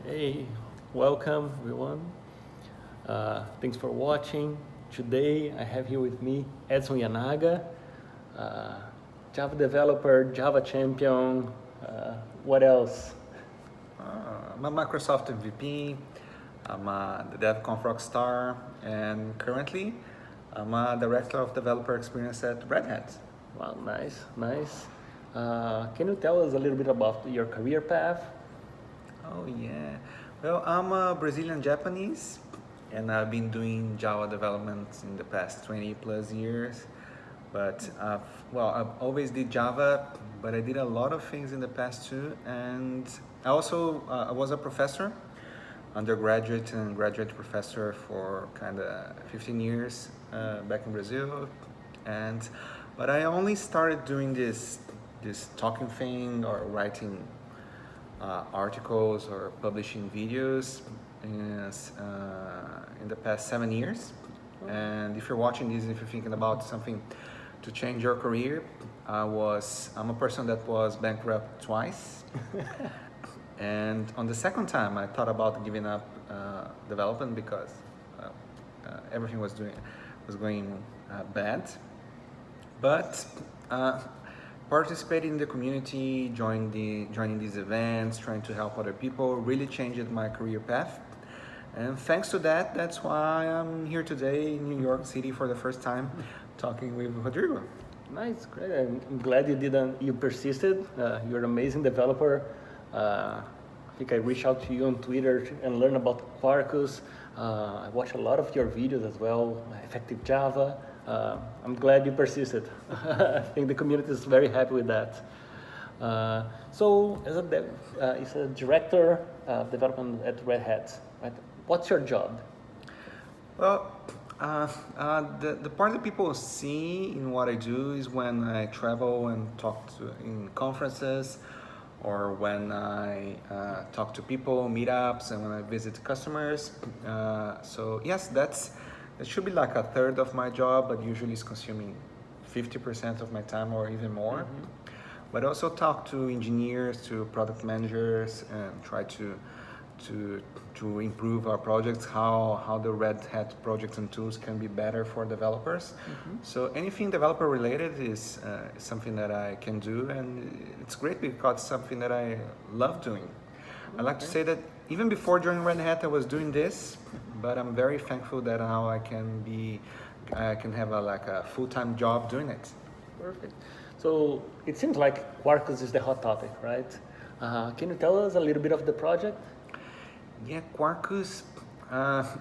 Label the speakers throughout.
Speaker 1: Hey, welcome everyone. Thanks for watching. Today I have here with me Edson Yanaga, uh, Java developer, Java champion. What else?
Speaker 2: I'm a Microsoft MVP, I'm the DevConf Rockstar, and currently I'm a Director of Developer Experience at Red Hat.
Speaker 1: Well, nice, nice. Can you tell us a little bit about your career path?
Speaker 2: Oh yeah, well I'm a Brazilian Japanese and I've been doing Java development in the past 20 plus years. But I've always did Java, but I did a lot of things in the past too. And I was a professor, undergraduate and graduate professor for kind of 15 years back in Brazil. And but I only started doing this talking thing or writing articles or publishing videos in the past 7 years. And if you're watching this, if you're thinking about something to change your career, I'm a person that was bankrupt twice. And on the second time, I thought about giving up development because everything was going bad. But participating in the community, joining these events, trying to help other people, really changed my career path. And thanks to that, that's why I'm here today in New York City for the first time, talking with Rodrigo.
Speaker 1: Nice, great. I'm glad you persisted. You're an amazing developer. I think I reached out to you on Twitter and learned about Quarkus. I watch a lot of your videos as well, Effective Java. I'm glad you persisted. I think the community is very happy with that. So, as a director of development at Red Hat, right? What's your job?
Speaker 2: Well, the part that people see in what I do is when I travel and in conferences, or when I talk to people, meetups, and when I visit customers. So yes, that should be like a third of my job, but usually it's consuming 50% of my time or even more. Mm-hmm. But also talk to engineers, to product managers, and try to improve our projects, how the Red Hat projects and tools can be better for developers. Mm-hmm. So anything developer related is something that I can do, and it's great because it's something that I love doing. Okay. I like to say that even before joining Red Hat, I was doing this, but I'm very thankful that now I can have a full-time job doing it.
Speaker 1: Perfect. So it seems like Quarkus is the hot topic, right? Can you tell us a little bit of the project?
Speaker 2: Yeah, Quarkus,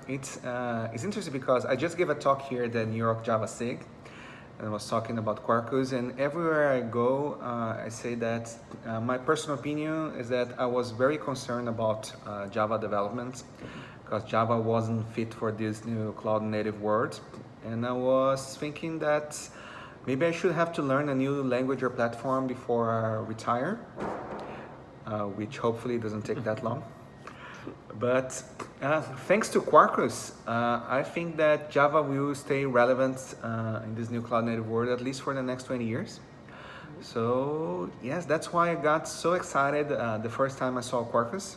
Speaker 2: it's interesting because I just gave a talk here at the New York Java SIG, and I was talking about Quarkus, and everywhere I go, I say that my personal opinion is that I was very concerned about Java development because Java wasn't fit for this new cloud native world, and I was thinking that maybe I should have to learn a new language or platform before I retire, which hopefully doesn't take that long. But thanks to Quarkus, I think that Java will stay relevant in this new cloud native world at least for the next 20 years. So yes, that's why I got so excited the first time I saw Quarkus.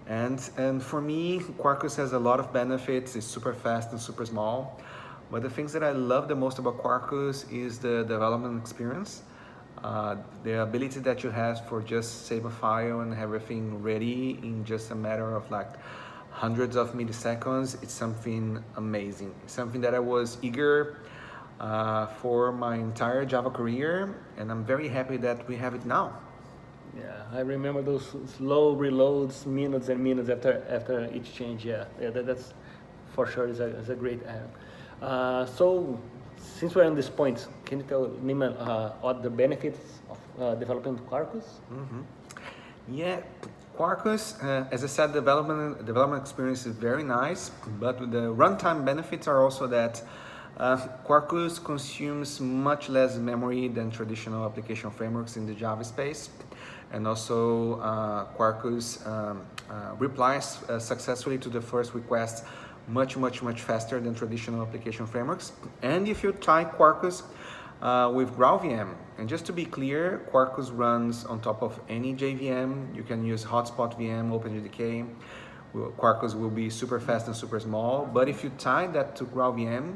Speaker 2: And for me, Quarkus has a lot of benefits. It's super fast and super small. But the things that I love the most about Quarkus is the development experience. The ability that you have for just save a file and have everything ready in just a matter of like hundreds of milliseconds, it's something amazing. It's something that I was eager for my entire Java career, and I'm very happy that we have it now.
Speaker 1: Yeah, I remember those slow reloads, minutes and minutes after each change. Yeah, that's for sure is a great app. So, since we're on this point, can you tell me what the benefits of developing Quarkus?
Speaker 2: Mm-hmm. Yeah, Quarkus, as I said, development experience is very nice, but the runtime benefits are also that Quarkus consumes much less memory than traditional application frameworks in the Java space, and also Quarkus replies successfully to the first request much faster than traditional application frameworks. And if you try Quarkus, with GraalVM. And just to be clear, Quarkus runs on top of any JVM. You can use Hotspot VM, OpenJDK. Quarkus will be super fast and super small. But if you tie that to GraalVM,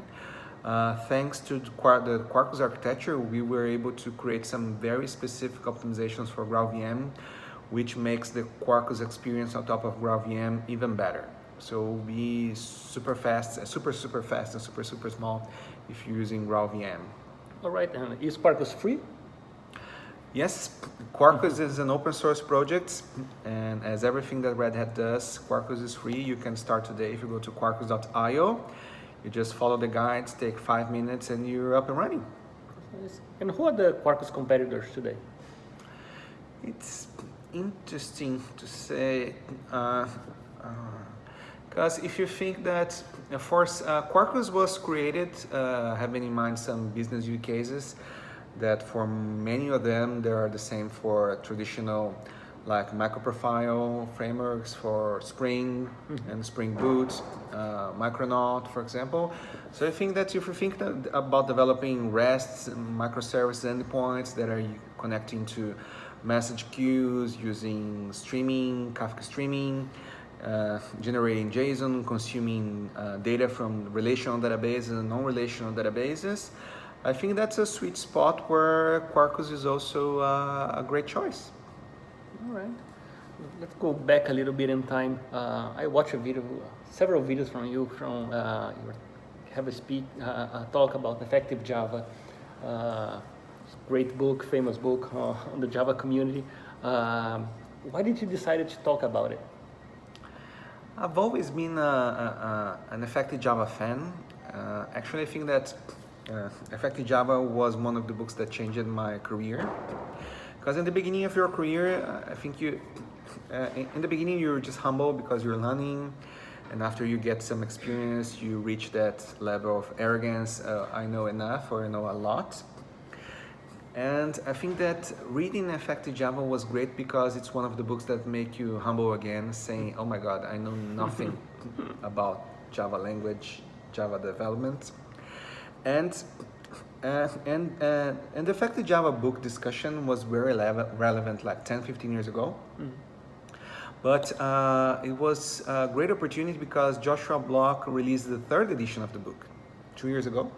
Speaker 2: thanks to the Quarkus architecture, we were able to create some very specific optimizations for GraalVM, which makes the Quarkus experience on top of GraalVM even better. So it'll be super fast, super fast, and super small if you're using GraalVM.
Speaker 1: All right, and is Quarkus free?
Speaker 2: Yes, Quarkus is an open source project, and as everything that Red Hat does, Quarkus is free. You can start today if you go to quarkus.io. You just follow the guides, take 5 minutes, and you're up and running.
Speaker 1: And who are the Quarkus competitors today?
Speaker 2: It's interesting to say, because if you think that, of course, Quarkus was created having in mind some business use cases that for many of them, they are the same for traditional like microprofile frameworks for Spring and Spring Boot, Micronaut, for example. So I think that if you think about developing REST microservice endpoints that are connecting to message queues, using streaming, Kafka streaming, generating JSON, consuming data from relational databases and non-relational databases, I think that's a sweet spot where Quarkus is also a great choice.
Speaker 1: All right. Let's go back a little bit in time. I watched several videos from you. You have a talk about effective Java. Great book, famous book on the Java community. Why did you decide to talk about it?
Speaker 2: I've always been an effective Java fan. Actually, I think that Effective Java was one of the books that changed my career. Because in the beginning of your career, I think in the beginning you're just humble because you're learning, and after you get some experience, you reach that level of arrogance. I know enough, or I know a lot. And I think that reading Effective Java was great because it's one of the books that make you humble again, saying, "Oh my God, I know nothing about Java language, Java development." And the Effective Java book discussion was very relevant like 10, 15 years ago. But it was a great opportunity because Joshua Block released the 3rd edition of the book 3 years ago.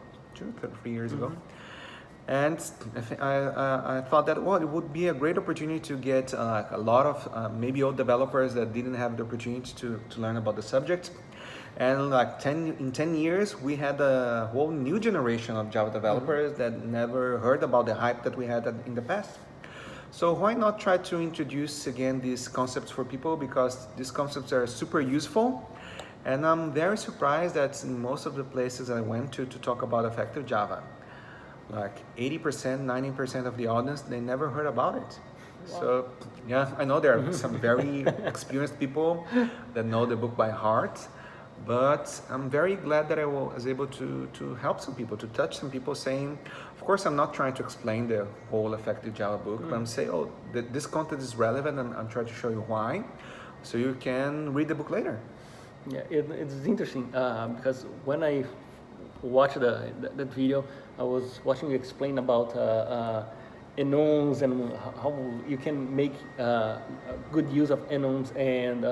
Speaker 2: And I thought that, well, it would be a great opportunity to get a lot of maybe old developers that didn't have the opportunity to learn about the subject. And like in 10 years, we had a whole new generation of Java developers that never heard about the hype that we had in the past. So why not try to introduce again these concepts for people, because these concepts are super useful. And I'm very surprised that in most of the places I went to talk about Effective Java, like 80%, 90% of the audience, they never heard about it. Wow. So yeah, I know there are some very experienced people that know the book by heart. But I'm very glad that I was able to help some people, to touch some people, saying, of course, I'm not trying to explain the whole Effective Java book, but I'm saying, oh, this content is relevant, and I'm trying to show you why, so you can read the book later.
Speaker 1: Yeah, it's interesting because when I watched that video, I was watching you explain about enums and how you can make good use of enums and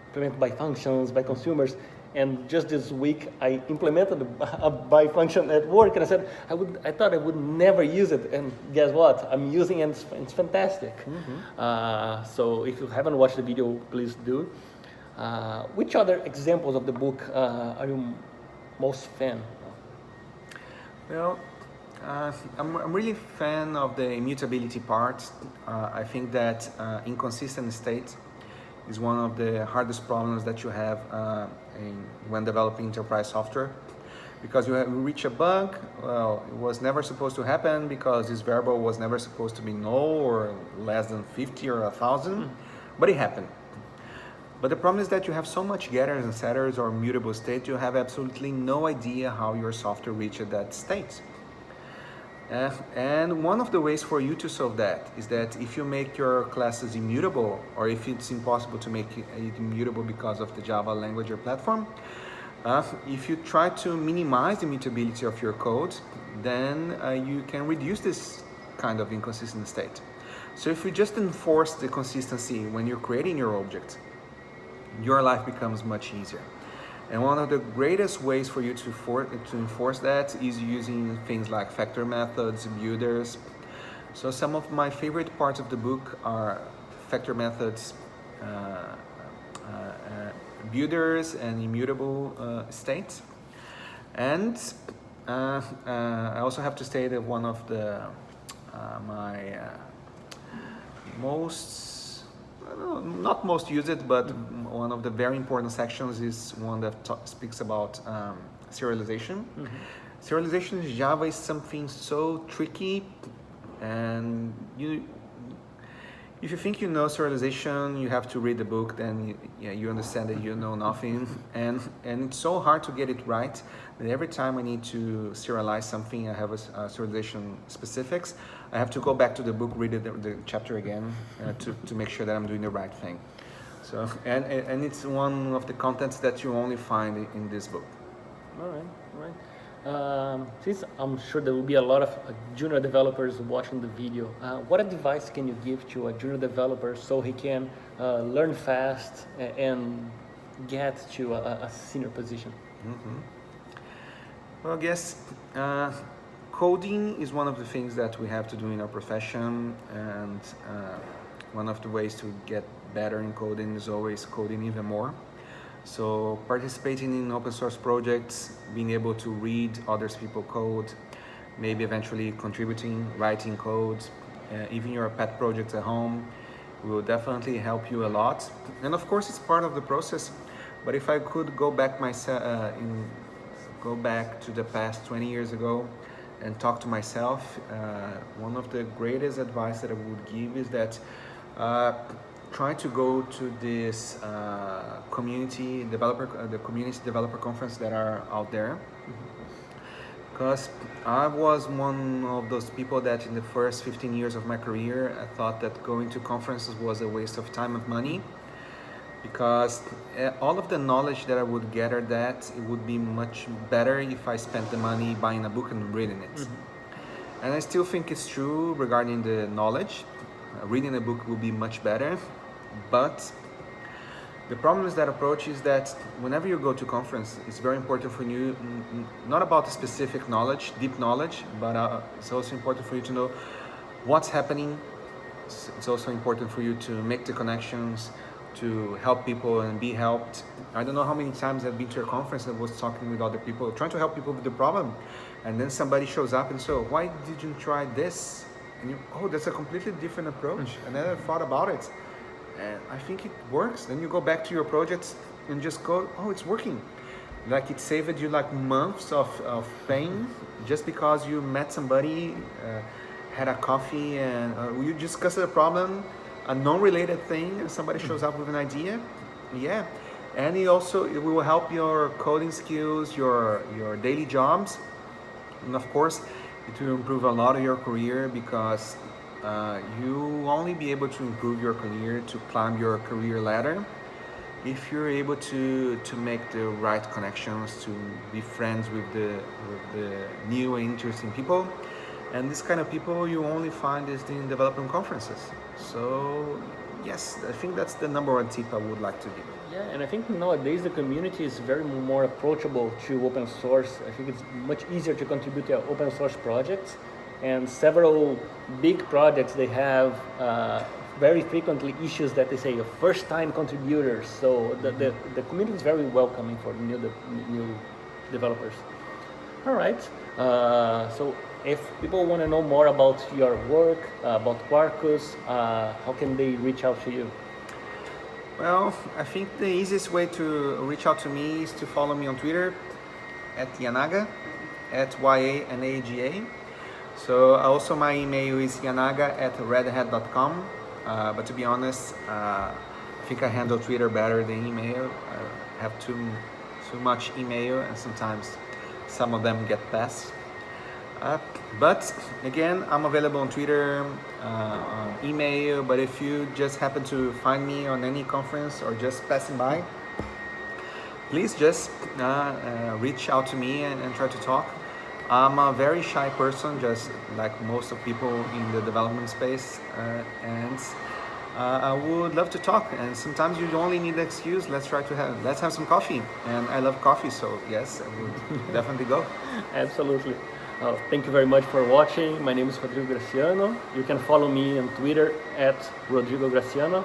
Speaker 1: implemented by functions, by consumers. And just this week, I implemented a by function at work, and I said, I thought I would never use it, and guess what? I'm using it, and it's fantastic. So if you haven't watched the video, please do. Which other examples of the book are you most fan of?
Speaker 2: Well, I'm really a fan of the immutability part. I think that inconsistent state is one of the hardest problems that you have when developing enterprise software, because you reach a bug. Well, it was never supposed to happen because this variable was never supposed to be null or less than 50 or 1,000, but it happened. But the problem is that you have so much getters and setters or mutable state, you have absolutely no idea how your software reached that state. And one of the ways for you to solve that is that if you make your classes immutable, or if it's impossible to make it immutable because of the Java language or platform, If you try to minimize the mutability of your code, then you can reduce this kind of inconsistent state. So if you just enforce the consistency when you're creating your object, your life becomes much easier. And one of the greatest ways for you to enforce that is using things like factor methods, builders. So some of my favorite parts of the book are factor methods, builders, and immutable states. And I also have to say that one of the my not most used, but one of the very important sections is one that speaks about serialization. Serialization in Java is something so tricky, and if you think you know serialization, you have to read the book, then you understand that you know nothing. And it's so hard to get it right that every time I need to serialize something, I have a serialization specifics, I have to go back to the book, read the chapter again to make sure that I'm doing the right thing. So, and it's one of the contents that you only find in this book.
Speaker 1: All right. Since I'm sure there will be a lot of junior developers watching the video, what advice can you give to a junior developer so he can learn fast and get to a senior position?
Speaker 2: Well, I guess coding is one of the things that we have to do in our profession, and one of the ways to get better in coding is always coding even more. So participating in open source projects, being able to read others people's code, maybe eventually contributing, writing code, even your pet projects at home will definitely help you a lot. And of course it's part of the process, but if I could go back to the past 20 years ago and talk to myself, one of the greatest advice that I would give is that try to go to this community developer conference that are out there, because I was one of those people that in the first 15 years of my career I thought that going to conferences was a waste of time and money, because all of the knowledge that I would gather, that it would be much better if I spent the money buying a book and reading it. And I still think it's true regarding the knowledge. Reading a book will be much better, but the problem with that approach is that whenever you go to conference, it's very important for you, not about the specific knowledge, deep knowledge, but it's also important for you to know what's happening. It's also important for you to make the connections, to help people and be helped. I don't know how many times I've been to a conference and was talking with other people, trying to help people with the problem, and then somebody shows up and so, why did you try this? And that's a completely different approach. And then I thought about it, and I think it works. Then you go back to your projects and just go, it's working. Like it saved you like months of pain just because you met somebody, had a coffee, and you discussed a problem, a non-related thing, and somebody shows up with an idea. Yeah, and it will help your coding skills, your daily jobs, and of course it will improve a lot of your career, because you will only be able to improve your career, to climb your career ladder, if you're able to make the right connections, to be friends with the new and interesting people. And this kind of people you only find is in development conferences. So yes, I think that's the number one tip I would like to give.
Speaker 1: Yeah, and I think nowadays the community is very more approachable to open source. I think it's much easier to contribute to open source projects, and several big projects, they have very frequently issues that they say first-time contributors. So the community is very welcoming for new developers. All right. So if people want to know more about your work, about Quarkus, how can they reach out to you?
Speaker 2: Well, I think the easiest way to reach out to me is to follow me on Twitter at Yanaga, at YANAGA. So also my email is yanaga@redhat.com. But to be honest, I think I handle Twitter better than email. I have too much email, and sometimes some of them get past. But again, I'm available on Twitter, on email, but if you just happen to find me on any conference or just passing by, please just reach out to me and try to talk. I'm a very shy person, just like most of people in the development space, and I would love to talk. And sometimes you only need an excuse. Let's have some coffee. And I love coffee, so yes, I would definitely go.
Speaker 1: Absolutely. Thank you very much for watching. My name is Rodrigo Graciano. You can follow me on Twitter at Rodrigo Graciano.